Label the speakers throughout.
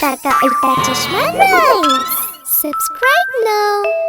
Speaker 1: Avatar ka Ultra Chashma Rhymes. Subscribe now.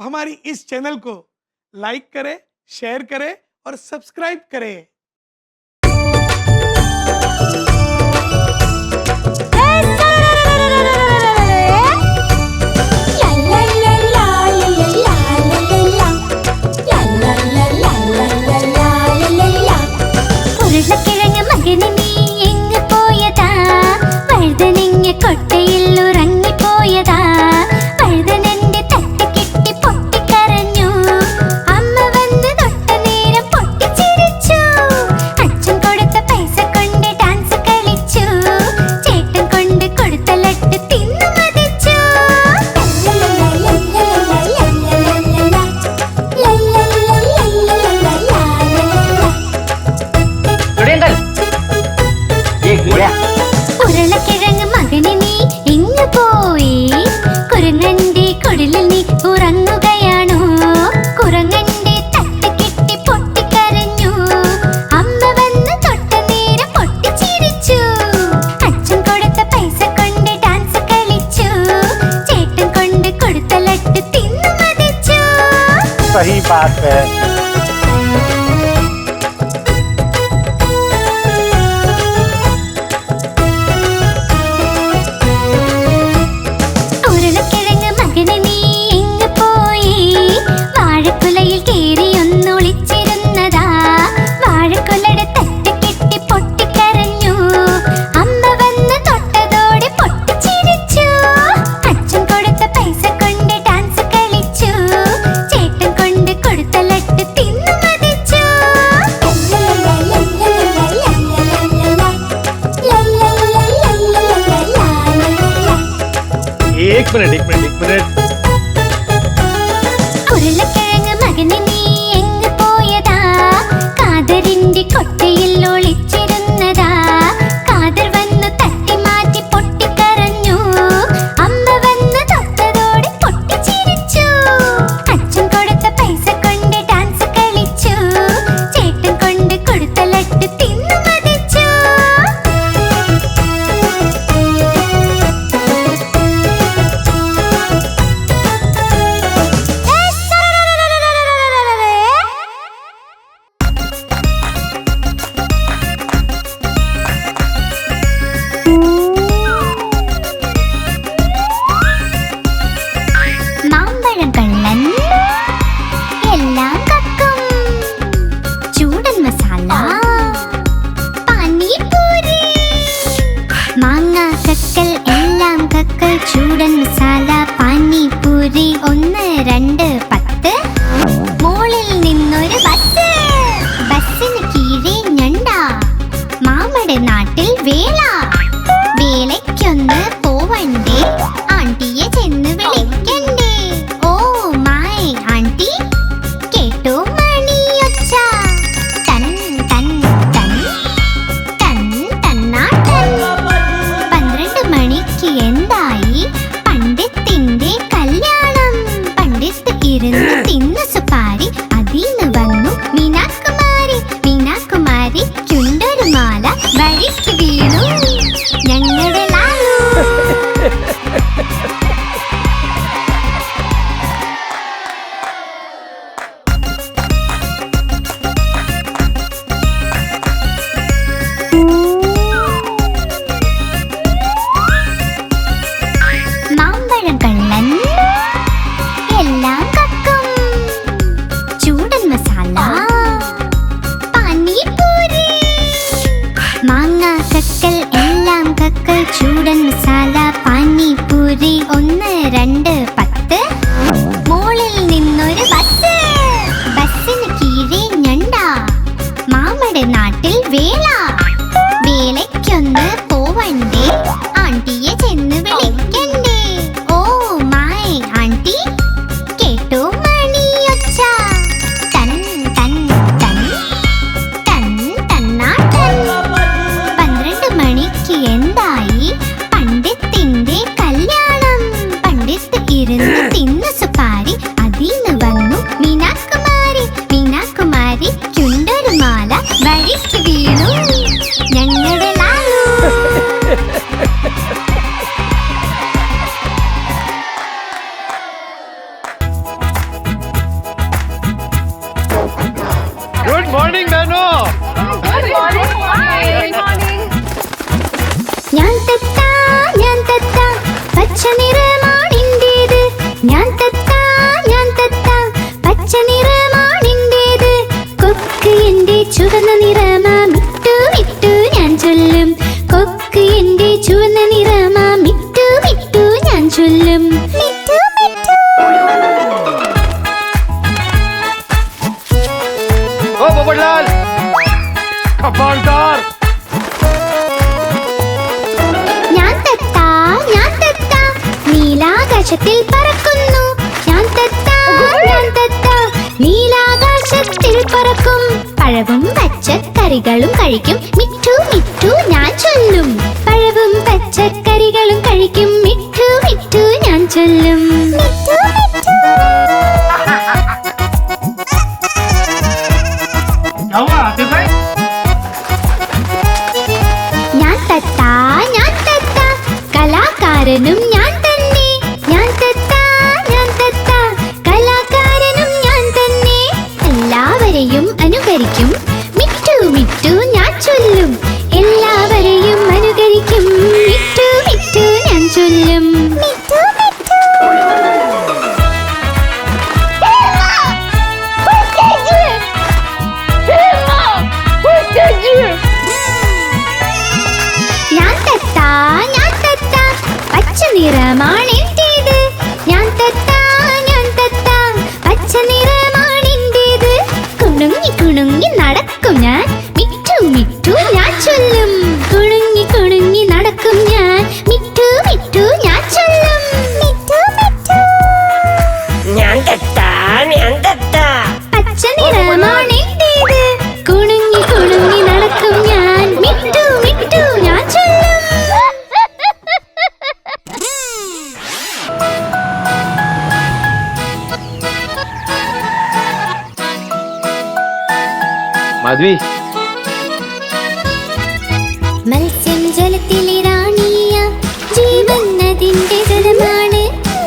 Speaker 2: हमारी इस channel को लाइक करें, शेयर करें और सब्सक्राइब करें।
Speaker 3: सही बात है। एक मिनट
Speaker 1: ഉരുളക്കിഴങ്ങ് മകനെ നീ എങ്ങ് പോയതാ കാതറിന്റെ കൊട്ടയിൽ ഒളിച്ചിരുന്നതാ കാതർ വന്നു തട്ടി മാറ്റി പൊട്ടിക്കരഞ്ഞു അമ്മ വന്നു തൊട്ടതോടെ പൊട്ടിച്ചിരിച്ചു അച്ഛൻ കൊടുത്ത പൈസ കൊണ്ട് ഡാൻസ് കളിച്ചു ചേട്ടൻ കൊണ്ട് കൊടുത്ത ലഡ്ഡു തിന്നു മതിച്ചു മാമ്പഴം കള്ളൻ എല്ലാം കക്കും. ചൂടൻ മസാല പാനിപൂരി. മാങ്ങ കക്കൽ എല്ലാം കക്കൽ. ചൂടൻ മസാല പാനിപൂരി. 1 2 10. മോളിൽ നിന്നൊരു ബസ്. ബസ്സിന് കീഴെ ഞണ്ട. മാമയുടെ നാട്ടിൽ വേല. വേലയ്ക്കൊന്ന് പോവണ്ടേ, ആണ്ടിയെ ചെന്ന് വിളിക്കണ്ടേ. ഓ മൈ ആണ്ടി കേട്ടോ മണിയൊച്ച. തൻ തൻ തൻ തൻ തന്നാട്ടൻ. 12 മണിക്ക് എന്തായി? പണ്ഡിത്തിന്റെ കല്യാണം. പണ്ഡിത്ത് ഇരുന്ന് തിന്നു സുപാരി. അതിന്ന് വന്നു മീനാകുമാരി. മീനാകുമാരിക്കുണ്ടൊരു മാല. വഴിക്ക് വീണു ഞങ്ങളുടെ ലാലു. മാമ്പഴം കള്ളൻ എല്ലാം കക്കും. ചൂടൻ മസാല പാനിപൂരി. മാങ്ങ കക്കൽ എല്ലാം കക്കൽ. ചൂടൻ മസാല പാനിപൂരി. 1 2 10. മോളിൽ നിന്നൊരു ബസ്. ബസ്സിന് കീഴെ ഞണ്ട. മാമയുടെ നാട്ടിൽ വേല. വേലയ്ക്കൊന്ന് പോവണ്ടേ, ആണ്ടിയെ ചെന്ന് വിളിക്കണ്ടേ. ഓ മൈ ആണ്ടി കേട്ടോ മണിയൊച്ച. തൻ തൻ തൻ തൻ തന്നാട്ടൻ. 12 മണിക്ക് എന്തായി? പണ്ഡിത്തിന്റെ കല്യാണം. പണ്ഡിത്ത് ഇരുന്ന് തിന്നു സുപാരി. അതിന്ന് വന്നു മീനാകുമാരി. മീനാകുമാരിക്കുണ്ടൊരു മാല. വഴിക്ക് വീണു ഞങ്ങളുടെ ലാലു.
Speaker 3: Good morning, Nano.
Speaker 1: ഞാൻ തെത്താ പച്ച നിറമാണിൻ്റേത്. ഞാൻ തെത്താ പച്ച നിറമാണിൻ്റേത്. കൊക്ക് എന്റെ ചുവന്ന നിറമാ. മിട്ടു മിട്ടു ഞാൻ ചൊല്ലും. കൊക്ക് എന്റെ ചുവന്ന നിറമാ. മിട്ടു മിട്ടു ഞാൻ ചൊല്ലും. Mittu Mittu.
Speaker 3: Oh, Babalal. Kapaldar.
Speaker 1: ഞാൻ തെത്താ നീലാകാശത്തിൽ പറക്കുന്നു. ഞാൻ തെത്താ നീലാകാശത്തിൽ പറക്കും. പഴവും പച്ചക്കറികളും കഴിക്കും. മിട്ടു മിട്ടു ഞാൻ ചൊല്ലും. പഴവും പച്ചക്കറികളും കഴിക്കും. മിട്ടു മിട്ടു ഞാൻ ചൊല്ലും. മിട്ടു മിട്ടു. ഞാൻ തെത്താ കലാകാരനും ഞാൻ തന്നെ. ഞാൻ തെത്താ കലാകാരനും ഞാൻ തന്നെ. എല്ലാവരെയും അനുകരിക്കും. മിട്ടു മിട്ടു ഞാൻ ചൊല്ലും. എല്ലാവരെയും അനുകരിക്കും. മിട്ടു മിട്ടു ഞാൻ ചൊല്ലും. മിട്ടു മിട്ടു. ഞാൻ തെത്താ പച്ച നിറമാണെൻ്റേത്. ഞാൻ തെത്താ പച്ച നിറമാണെൻ്റേത്. കുണുങ്ങി കുണുങ്ങി നടക്കും ഞാൻ. മിട്ടു മിട്ടു ഞാൻ ചൊല്ലും. കുണുങ്ങി കുണുങ്ങി നടക്കും ഞാൻ. മിട്ടു മിട്ടു ഞാൻ ചൊല്ലും. മിട്ടു മിട്ടു.
Speaker 4: ഞാൻ തെത്താ
Speaker 1: പച്ച നിറമാണെൻ്റേത്. കുണുങ്ങി കുണുങ്ങി നടക്കും ഞാൻ. മിട്ടു മിട്ടു ഞാൻ ചൊല്ലും.
Speaker 3: Madhvi.
Speaker 1: മത്സ്യം ജലത്തിലിറാണിയ ജീവൻ അതിന്റെ ജലമാണ്.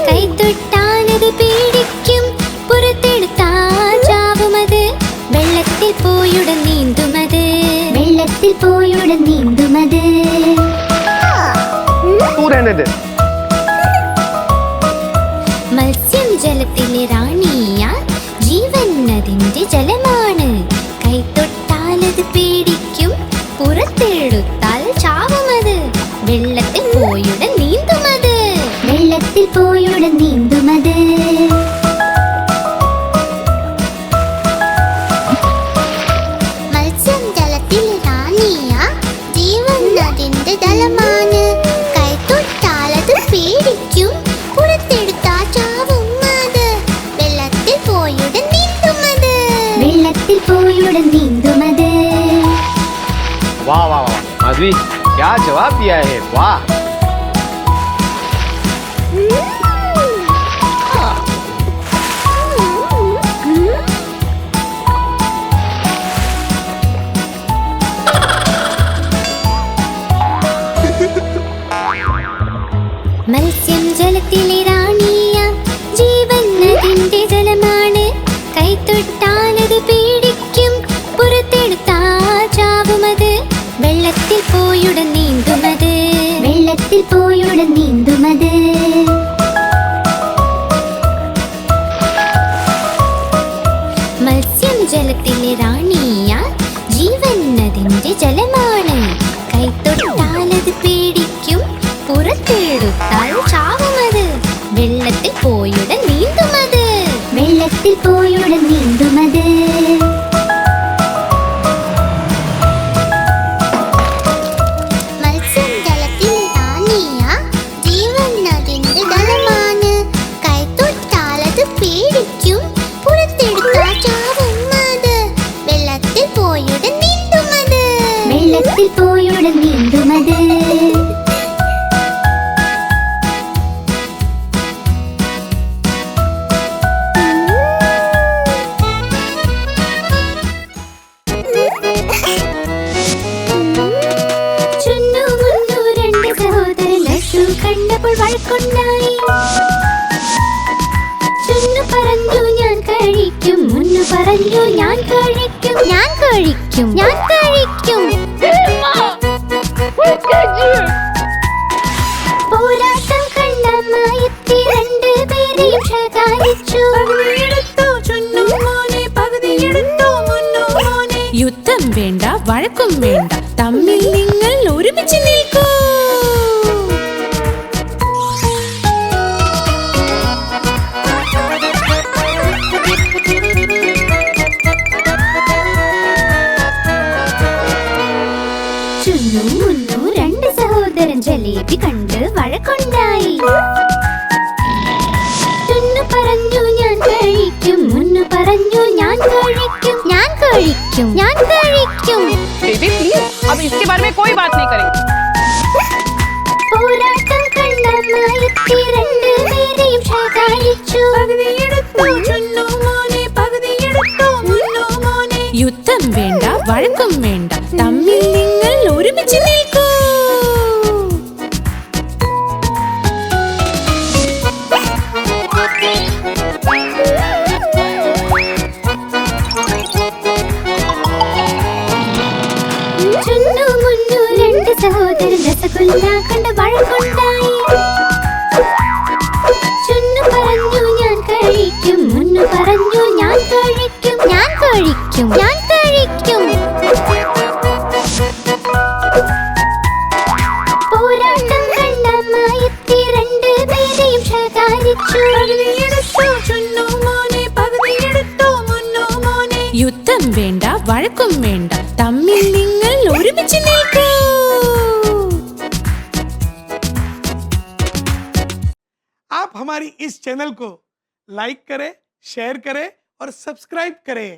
Speaker 1: കൈത്തൊട്ടാനത് പേടിക്കും. പുറത്തെടുത്താൽ ചാവുമത്. വെള്ളത്തിൽ പോയുടൻ നീന്തുമത്.
Speaker 3: പ്ലാനറ്റ്.
Speaker 1: മത്സ്യം ജലത്തിലെ റാണിയ ജീവൻ അതിന്റെ ജലമാണ് കൈ തൊട്ടാലത് പേടിക്കും പുറത്തെടുത്താൽ ചാവുമത് വെള്ളത്തിൽ പോയുടൻ നീന്തുമത് വെള്ളത്തിൽ പോയുടൻ നീന്തുമത് മത്സ്യം ജലത്തിൽ റാണിയ ജീവൻ അതിന്റെ ജലമാണ് കൈ തൊട്ടാലത് പേടിക്കും പുറത്തെടുത്താൽ ചാവും അത് വെള്ളത്തിൽ പോയുടൻ നീന്തുമത് വെള്ളത്തിൽ പോയുടൻ നീന്തുമത്
Speaker 3: वाह वाह वाह माधवी, क्या जवाब दिया है, वाह.
Speaker 1: മത്സ്യം ജലത്തിലെ റാണിയ ജീവൻ അതിന്റെ ജലമാണ് കൈ തൊട്ടാലത് പേടിക്കും പുറത്തെടുത്താൽ ചാവുമത് വെള്ളത്തിൽ പോയുടൻ നീന്തുമത് വെള്ളത്തിൽ പോയുടൻ നീന്തുമത് മത്സ്യം ജലത്തിലെ റാണിയ ജീവൻ അതിന്റെ ജലമാണ് കൈ തൊട്ടാലത് പേടിക്കും പുറത്തെടുത്താൽ ചാവുമത് വെള്ളത്തിൽ പോയുടൻ നീന്തുമത് വെള്ളത്തിൽ പോയുടൻ നീന്തുമത് മത്സ്യം ജലത്തിൽ റാണിയ ജീവൻ അതിന്റെ ജലമാണ് കൈ തൊട്ടാലത് പേടിക്കും പുറത്തെടുത്താൽ ചാവുമത് വെള്ളത്തിൽ പോയുടൻ നീന്തുമത് വെള്ളത്തിൽ പോയുടൻ നീന്തുമത് കണ്ടപ്പോൾ വഴക്കുണ്ടായി ചുന്നു പറഞ്ഞു ഞാൻ കഴിക്കും മുന്നു പറഞ്ഞു ഞാൻ കഴിക്കും ഞാൻ കഴിക്കും ഞാൻ കഴിക്കും പോരാട്ടം കണ്ടമായെത്തി രണ്ടുപേരെയും ശകാരിച്ചു
Speaker 5: യുദ്ധം വേണ്ട വഴക്കും വേണ്ട തമ്മിൽ നിങ്ങൾ ഒരുമിച്ച് നിൽക്കൂ
Speaker 1: ചുന്നു മുന്നു രണ്ട് സഹോദരൻ ജലേബി കണ്ട് വഴക്കുണ്ടായി ചുന്നു പറഞ്ഞു ഞാൻ കഴിക്കും മുന്നു പറഞ്ഞു ഞാൻ കഴിക്കും ഞാൻ കഴിക്കും ഞാൻ കഴിക്കും
Speaker 6: बेबी प्लीज अब इसके बारे में कोई बात नहीं करेंगे.
Speaker 1: പോരാട്ടം കണ്ടമായെത്തി രണ്ടുപേരെയും ശകാരിച്ചു
Speaker 5: യുദ്ധം വേണ്ട വഴക്കും വേണ്ട തമ്മിൽ നിങ്ങൾ ഒരുമിച്ച് നിൽക്കൂ
Speaker 1: ചുന്നു മുന്നു രണ്ട് സഹോദരൻ രസഗുല്ല കണ്ട് വഴക്കുണ്ടായി ചുന്നു പറഞ്ഞു ഞാൻ കഴിക്കും മുന്നു പറഞ്ഞു ഞാൻ കഴിക്കും ഞാൻ കഴിക്കും ഞാൻ കഴിക്കും പോരാട്ടം കണ്ടമായെത്തി രണ്ടുപേരെയും ശകാരിച്ചു
Speaker 5: യുദ്ധം വേണ്ട വഴക്കും വേണ്ട തമ്മിൽ നിങ്ങൾ ഒരുമിച്ച് നിൽക്കൂ
Speaker 2: आप हमारी इस चैनल को लाइक करें, शेयर करें और सब्सक्राइब करें.